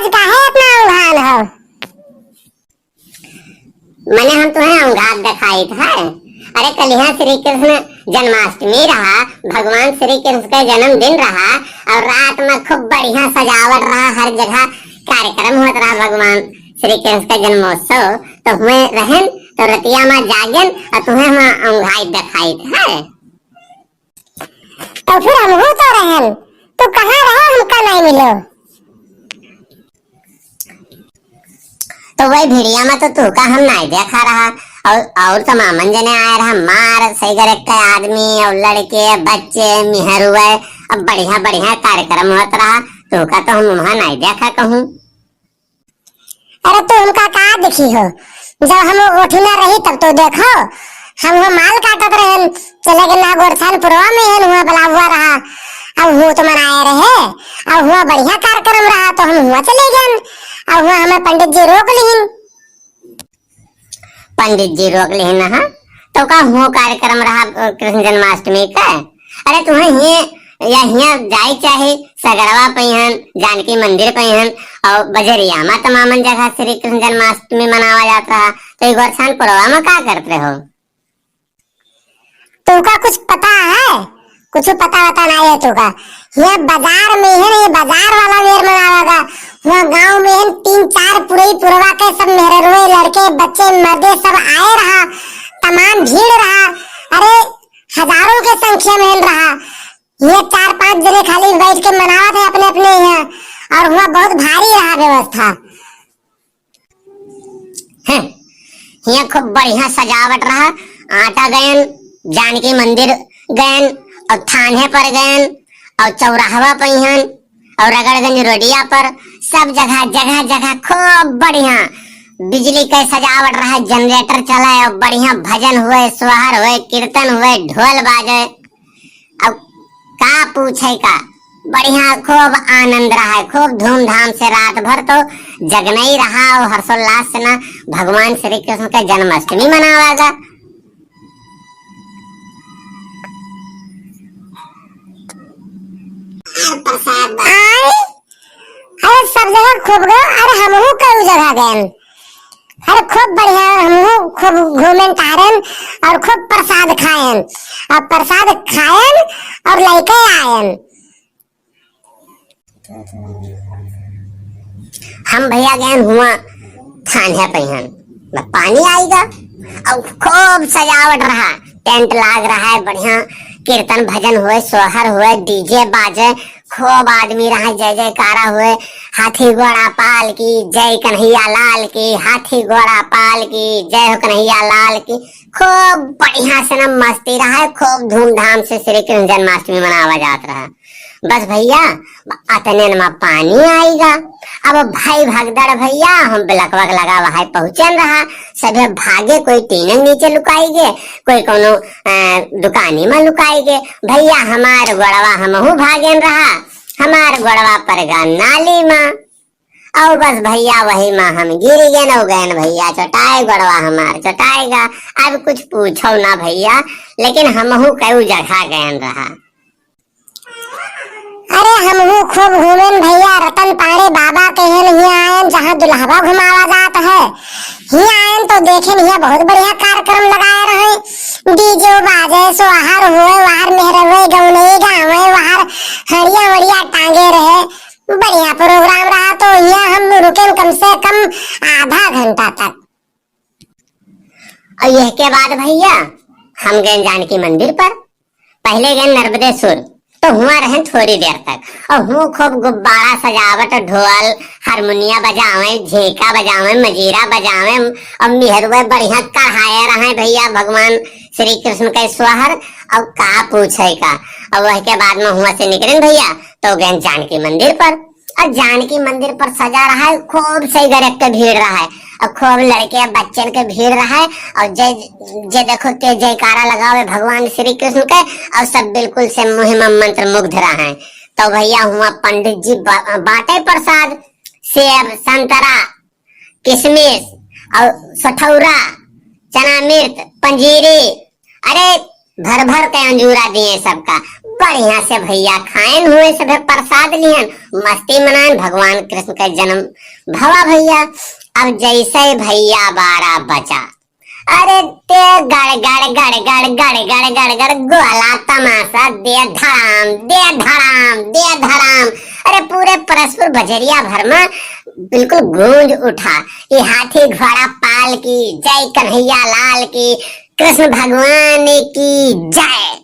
आज काहे अपना उंघान हो? मैंने हम तुम्हें उंघात दिखाई था। अरे कल यहाँ श्री कृष्ण जन्माष्टमी रहा, भगवान श्री कृष्ण का जन्मदिन रहा और रात में खूब बढ़िया सजावट रहा, हर जगह कार्यक्रम होता रहा भगवान श्री कृष्ण का जन्मोत्सव। तो हुए रहन तो रतिया में जागन और तुम्हें हम उंघाई दिखाई था। तो फिर हम हो तो रहन, तो कहाँ रहो हमका नहीं मिलो? तो वही भिड़िया में तो तू का हम नहीं देखा रहा और तो मामन जने आया रहा, मार सही करे आदमी और लड़के बच्चे मिहर हुए, अब बढ़िया बढ़िया कार्यक्रम होता रहा। तू का तो हम वहाँ नहीं देखा कहूँ। अरे तो उनका कहाँ दिखी हो? जब हम उठी ना रही तब तो देखो, हम वो माल काटत रहे, चले गए ना गोरछान पुरवा में है, हुआ बला हुआ रहा। अब हुआ तो मनाए रहे, अब हुआ बढ़िया कार्यक्रम रहा तो हम हुआ चले गए। अब हुआ हमें पंडित जी रोक लीन। पंडित जी रोक लेना हा? तो का हुआ कार्यक्रम रहा कृष्ण जन्माष्टमी का? अरे तुम्हें या यहाँ जाई चाहे सगरवा पहिन, जानकी मंदिर पहिन और बजरिया में तमामन जगह श्री कृष्ण जन्माष्टमी मनावा जाता है। तो गोरछान पुरवा में क्या करते हो? तुमका कुछ पता है? कुछ पता नहीं है तुमका? ये बाजार में है, ये बाजार वाला मेर मनावागा। वहाँ गांव में है 3-4 पुरवा के सब मेरे रोए लड़के बच्चे मर्दे सब आए रहा, तमाम भीड़ रहा। अरे हजारों के संख्या में रहा। ये 4-5 जने खाली बैठ के मनावा थे अपने अपने यहाँ, और हुआ बहुत भारी रहा व्यवस्था। यहाँ खूब बढ़िया सजावट रहा, आटा गयन, जानकी मंदिर गयन और थाने पर गयन और चौराहवा पहिन और रगड़गंज रोडिया पर सब जगह जगह जगह खूब बढ़िया बिजली का सजावट रहा, जनरेटर चला और बढ़िया भजन हुए, सोहर हुए, कीर्तन हुए, ढोल बाजे। अब का पूछे का बढ़िया खूब आनंद रहा, खूब धूमधाम से रात भर तो जगना ही रहा और हर्षोल्लास से ना भगवान श्री कृष्ण का जन्माष्टमी मनावागा। अरे सब जगह खूब गए, अरे हमहू कई जगह गए, अरे खूब बढ़िया हमहू खूब घूमें तारन और खूब प्रसाद खाएं और प्रसाद खाएं और लेके आएं। हम भैया गए हुआ थाने पहिन, पानी आएगा और खूब सजावट रहा, टेंट लाग रहा है, बढ़िया कीर्तन भजन हुए, सोहर हुए, डीजे बाजे, खूब आदमी रहा, जय जयकारा हुए, हाथी घोड़ा पाल की जय कन्हैया लाल की, हाथी घोड़ा पाल की जय हो कन्हैया लाल की। खूब बढ़िया से ना मस्ती रहा है, खूब धूमधाम से श्री कृष्ण जन्माष्टमी मनावा जाता रहा। बस भैया अतने में पानी आएगा। अब भाई भगदड़ भैया हम ब्लकवक लगा वहां पहुंचन रहा, सभी भागे, कोई टीन नीचे लुकाएंगे, कोई कोनो दुकानी में लुकाएंगे। भैया हमार गोड़वा हमहू भागेन रहा, हमार गोड़वा पर गा नाली में और बस भैया वही माँ हम गिर गए न गए भैया, चटाए गोड़वा हमार चटाएगा। अब कुछ पूछो ना भैया, लेकिन हमहू कई जगह गए रहा। अरे हमहू खूब घूमें भैया, रतन पाड़े बाबा के हैं यहाँ आए जहाँ दुल्हवा घुमावा जाता है, यहाँ आए तो देखे यहाँ बहुत बढ़िया कार्यक्रम लगाए रहे, डीजे बाजे सोहर हुए, वहार मेहरवे गौने गावे, वहार हड़िया वड़िया टांगे रहे, बढ़िया प्रोग्राम रहा। तो यहाँ हम रुके कम से कम आधा घंटा तक। और यह के बाद भैया हम गए जानकी मंदिर पर, पहले गए नर्मदेश्वर, तो हुआ रहे थोड़ी देर तक और हूँ खूब गुब्बारा सजावट, ढोल हारमोनिया बजावे, झेका बजावे, मजीरा बजावे और मिहरुए बढ़िया कढ़ाए रहे भैया भगवान श्री कृष्ण के सोहर। और का पूछे का, और वह के बाद में हुआ से निकले भैया तो गए जानकी मंदिर पर, और जानकी मंदिर पर सजा रहा है, खूब सही गरक के भीड़ रहा है और खूब लड़के बच्चन के भीड़ रहा है और जय जय देखो के जयकारा लगावे भगवान श्री कृष्ण के और सब बिल्कुल से मुहिम मंत्र मुग्ध रहा है। तो भैया हुआ पंडित जी बांटे प्रसाद, सेब संतरा किशमिश और सठौरा चना मिर्च पंजीरी, अरे भर भर के अंजूरा दिए सबका, बढ़िया से भैया खाएन हुए सब प्रसाद लिहन, मस्ती मनान, भगवान कृष्ण का जन्म भवा भैया। अब जैसे भैया 12 बचा, अरे ते गड़ गड़ गड़ गड़ गड़ गड़ गड़ गड़ गोला तमाशा, दे धड़ाम दे धड़ाम दे धड़ाम। अरे पूरे परस्पर बजरिया भर में बिल्कुल गूंज उठा कि हाथी घोड़ा पाल की जय, कन्हैया लाल की, कृष्ण भगवान की जय।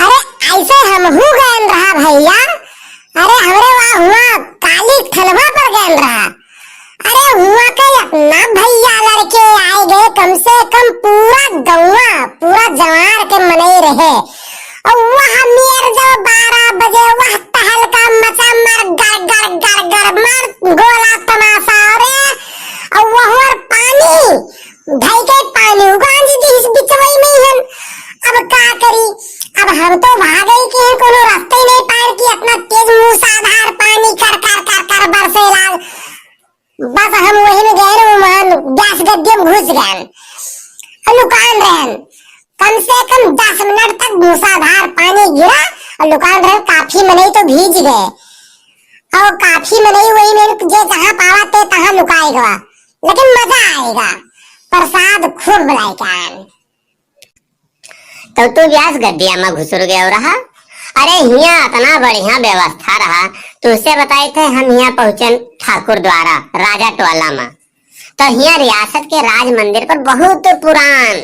अरे ऐसे हमहू गए रहा भैया। अरे हमरे वहाँ हुआ काली थलवा पर गए रहा। अरे हुआ के अपना भैया लड़के आए गए, कम से कम पूरा गौवा पूरा जवार के मनई रहे। और वह मेर जो 12 बजे वह तहलका मचा मर गड़ गड़ गड़ गड़ मर गोला तमाशा। और वह पानी ढाई के पानी उगान जी इस बिचवई में ही। अब का करी, अब हम तो भागे कि कोनो रास्ते नहीं पाए कि अपना तेज मूसलाधार पानी कर कर कर कर बरसे लाल। बस हम वही में गए मान गैस गड्ढे में घुस गए, लुकान रहे। कम से कम 10 मिनट तक मूसलाधार पानी गिरा और लुकान रहे। काफी मनई तो भीज गए और काफी मनई वही में जो जहाँ पावा ते तहाँ लुकाएगा, लेकिन मजा आएगा। प्रसाद खूब बुलाई का। तो तू व्यास गड्डिया में घुसर गया रहा। अरे यहाँ इतना बढ़िया व्यवस्था रहा, तुझसे बताए थे हम यहाँ पहुंचे ठाकुर द्वारा राजा टोला में। तो यहाँ रियासत के राज मंदिर पर बहुत पुरान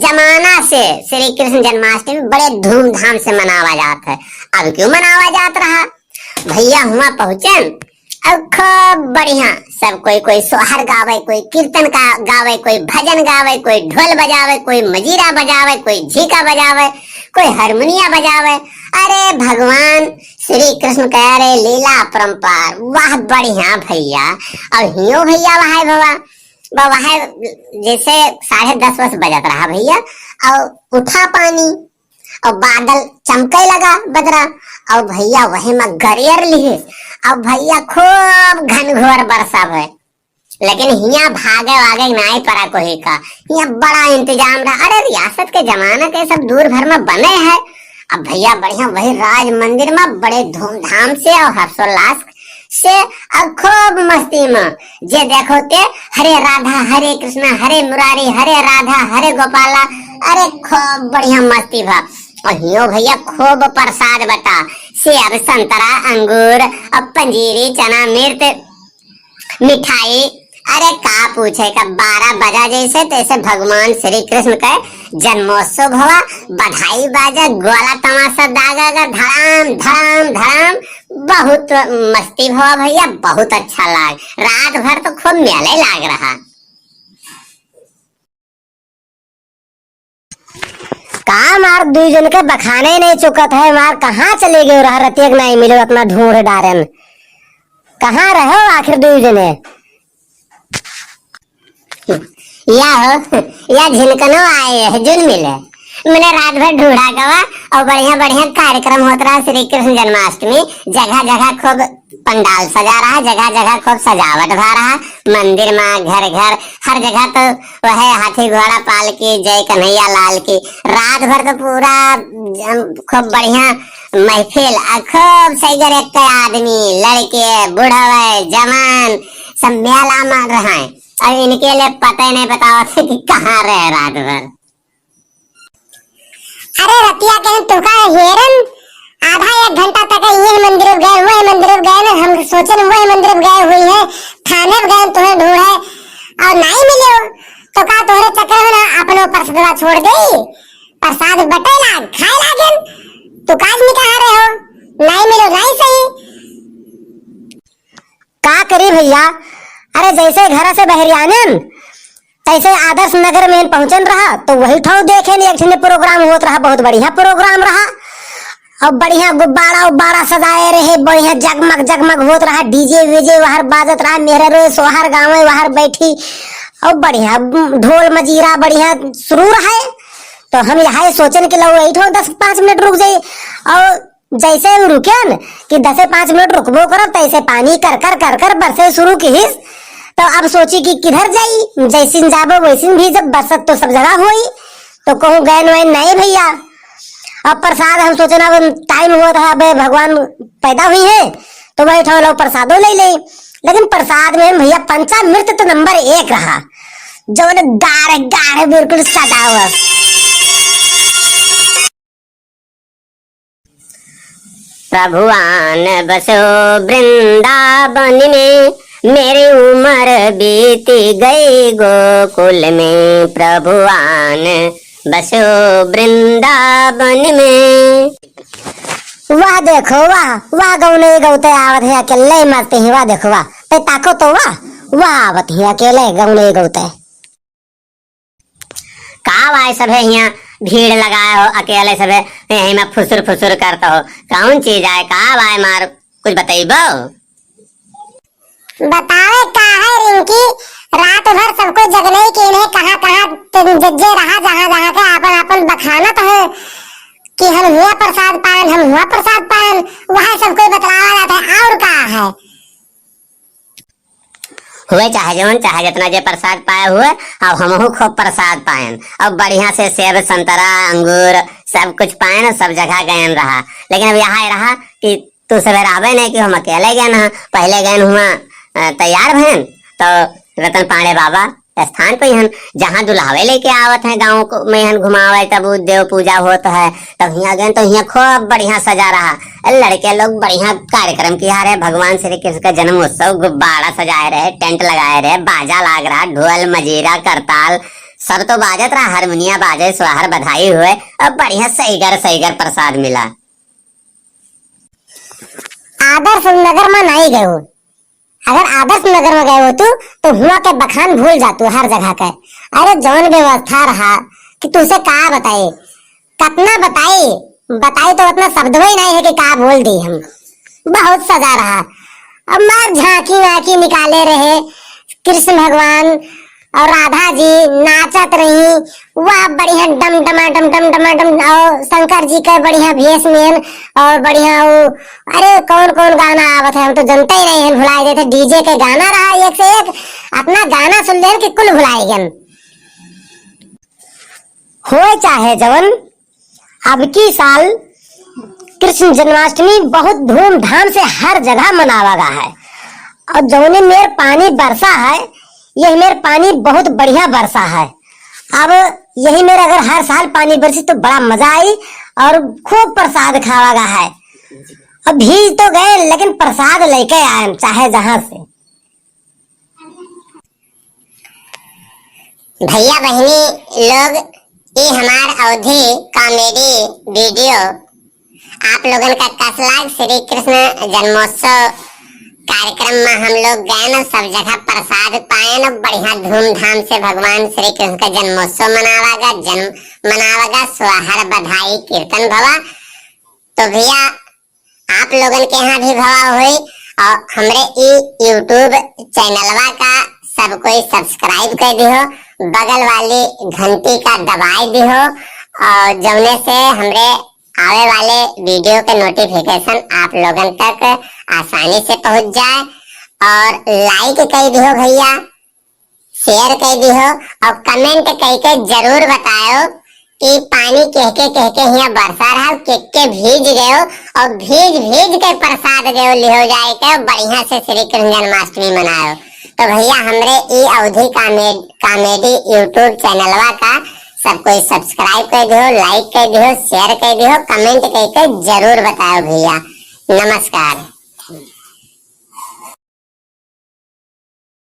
जमाना से श्री कृष्ण जन्माष्टमी बड़े धूमधाम से मनावा जाता है। अब क्यों मनावा जाता रहा भैया, हुआ पहुंचे अब खूब बढ़िया सब कोई सोहर गावे, कोई कीर्तन का गावे, कोई भजन गावे, कोई ढोल बजावे, कोई मजीरा बजावे, कोई झीका बजावे, कोई हारमोनिया बजावे। अरे भगवान श्री कृष्ण कह रहे लीला परंपार, वाह बढ़िया भैया। अब हियो भैया वह जैसे 10:30 बजत रहा भैया, और उठा पानी और बादल चमके लगा बदरा, और भैया वही में गरियर लिए। अब भैया खूब घनघोर बरसा है, लेकिन हिया भागे वागे नाई पड़ा कोई का, हिया बड़ा इंतजाम रहा। अरे रियासत के जमाना के सब दूर भर में बने हैं। अब भैया बढ़िया वही राज मंदिर में बड़े धूमधाम से और हर्षोल्लास से अब खूब मस्ती में जे देखो ते हरे राधा हरे कृष्णा हरे मुरारी हरे राधा हरे गोपाला। अरे खूब बढ़िया मस्ती भा। और हियो भैया खूब प्रसाद बटा, सेब संतरा अंगूर और पंजीरी चना मिर्च मिठाई। अरे का पूछे का 12 बजा जैसे तैसे भगवान श्री कृष्ण का जन्मोत्सव हुआ, बधाई बाजा गोला तमाशा दागा धड़ाम धड़ाम धड़ाम, बहुत मस्ती हुआ भैया, बहुत अच्छा लाग। रात भर तो खूब मेले लाग रहा। का मार 2 जन के बखाने नहीं चुकत है। मार कहाँ चले गए रहा, रतियक नहीं मिले अपना ढूंढ डारन। कहाँ रहो आखिर 2 जने? या झिनकनो आए है जुन मिले। मैंने रात भर ढूंढा गवा और बढ़िया बढ़िया कार्यक्रम होता रहा श्री कृष्ण जन्माष्टमी। जगह जगह खूब पंडाल सजा रहा, जगह जगह खूब सजावट भा रहा, मंदिर में घर घर हर जगह तो वह हाथी घोड़ा पाल की जय कन्हैया लाल की। रात भर तो पूरा खूब बढ़िया महफिल, खूब सैगर एक आदमी लड़के बुढ़ावे जवान सब मेला मार रहा है। अब इनके लिए पता ही नहीं बताओ कि कहाँ रहे रात भर। अरे रतिया के तुका हेरन आधा 1 घंटा तक ये मंदिर गए वही मंदिर गए ना, हम सोचन वही मंदिर गए हुई है, थाने गए तुम्हें ढूंढे और नहीं मिले तो का तोरे चक्कर में ना अपनो प्रसाद छोड़ गई। प्रसाद बटेला खाए लागन तू काज में कहाँ रहे हो, नहीं मिलो नहीं सही। का करी भैया, अरे जैसे घर से बहरियानन तैसे आदर्श नगर में पहुंचन रहा तो वही ठाव देखे एक प्रोग्राम होत रहा, बहुत बढ़िया प्रोग्राम रहा। और बढ़िया गुब्बारा उब्बारा सजाए रहे, बढ़िया जगमग जगमग होत रहा, डीजे वीजे वहां बाजत रहा, मेरे रो सोहर गाँव वहां बैठी और बढ़िया ढोल मजीरा बढ़िया शुरू रहा। तो हम यहाँ सोचन के लो 10-5 मिनट रुक जाये। और जैसे रुके न कि 10-5 मिनट रुकबो करब तैसे पानी कर कर कर कर बरसे शुरू की। तो अब सोची कि किधर जाई, जैसिन जाबो वैसिन भी जब बरसत तो सब जगह हुई। तो कहूँ गैन वैन नहीं भैया। अब प्रसाद हम सोचे ना टाइम हुआ था, अब भगवान पैदा हुई है तो वही ठो लोग प्रसादों ले ले। लेकिन प्रसाद में भैया पंचामृत तो नंबर 1 रहा, जो गाढ़े गाढ़े बिल्कुल सजा हुआ। प्रभुआन बसो वृंदावन में, मेरी उम्र बीती गई गोकुल में। प्रभुआन बसो वृंदावन में। वाह देखो वाह, वाह गौने गौते आवत है अकेले मरते हैं। वाह देखो वाह, ते ताको तो वाह आवत है अकेले गौने गौते। का भाई सब है यहाँ भीड़ लगाए हो, अकेले सब यही में फुसुर फुसुर करता हो, कौन चीज आए? का भाई मार कुछ बताइबो। बतावे का है रिंकी, रात भर सबको जगने के ने कहाँ कहाँ जज्जे रहा, जहाँ जहाँ के आपन आपन बखानत है कि हम हुआ प्रसाद पान, हम हुआ प्रसाद पान, वहाँ सबको बतलावा जाता है। और का है हुए चाहे जवन चाहे जितना जे प्रसाद पाए हुए, अब हमहू खूब प्रसाद पायन। अब बढ़िया से सेब संतरा अंगूर सब कुछ पायन, सब जगह गयन रहा। लेकिन अब यहाँ रहा कि तू सवेरे आवे नहीं कि हम अकेले गए ना, पहले गए हुआ तैयार भैन तो रतन पांडे बाबा स्थान पे हन जहाँ दुल्हावे लेके आवत है गाँव में हन घुमावे, तब देव पूजा होता है। तब यहाँ गए तो यहाँ खूब बढ़िया सजा रहा, लड़के लोग बढ़िया कार्यक्रम किया रहे। भगवान श्री कृष्ण का जन्म उत्सव, गुब्बारा सजाए रहे, टेंट लगाए रहे, बाजा लाग रहा, ढोल मजीरा करताल सब तो बाजत रहा, हारमोनिया बाजे, सोहर बधाई हुए। अब बढ़िया सहीगर प्रसाद मिला। आदर्श नगर में नहीं गए हो, अगर आदर्श नगर में गए हो तो हुआ के बखान भूल जातू हर जगह का। अरे जौन व्यवस्था रहा कि तुझसे का बताए, कितना बताई तो उतना शब्द ही नहीं है कि का बोल दी हम। बहुत सजा रहा, अब मार झांकी वाकी निकाले रहे, कृष्ण भगवान और राधा जी नाचत रही, वाह बढ़िया डम डमा डम डम डमा डम। और शंकर जी का बढ़िया भेष में और बढ़िया वो, अरे कौन कौन गाना आवत है हम तो जानते ही नहीं है, भुलाए गए थे। डीजे के गाना रहा एक से एक, अपना गाना सुन ले कि कुल भुलाए गए। हो चाहे जवन अब की साल कृष्ण जन्माष्टमी बहुत धूमधाम से हर जगह मनावा गया है। और जौने मेर पानी बरसा है, यही मेरे पानी बहुत बढ़िया बरसा है। अब यही मेरे अगर हर साल पानी बरसी तो बड़ा मजा आई और खूब प्रसाद खावा गया है। अब भीज तो गए लेकिन प्रसाद लेके आए चाहे जहां से। भैया बहनी लोग, ये हमार अवधि कॉमेडी वीडियो आप लोगन का कसलाग श्री कृष्ण जन्मोत्सव कार्यक्रम में हम लोग गए न, सब जगह प्रसाद पाए न, बढ़िया धूमधाम से भगवान श्री कृष्ण का जन्मोत्सव मनावागा, सोहर बधाई कीर्तन भवा। तो भैया आप लोगन के यहाँ भी भवा हुई और हमरे यूट्यूब चैनलवा का सब कोई सब्सक्राइब कर दिहो, बगल वाली घंटी का दबाई दिहो, और जौने से हमरे आवे वाले वीडियो के नोटिफिकेशन आप लोगन तक आसानी से पहुंच जाए। और लाइक कर दिहो भैया, शेयर कर दिहो और कमेंट करके जरूर बताओ कि पानी कह के यहाँ बरसा रहा, के भीज गए और भीज के प्रसाद गए लिहो जाए के बढ़िया से श्री कृष्ण जन्माष्टमी मनाओ। तो भैया हमरे ई अवधि कॉमेडी यूट्यूब चैनलवा का सब कोई सब्सक्राइब कर दियो, लाइक कर दियो, शेयर कर दियो, कमेंट करके जरूर बताओ भैया। नमस्कार।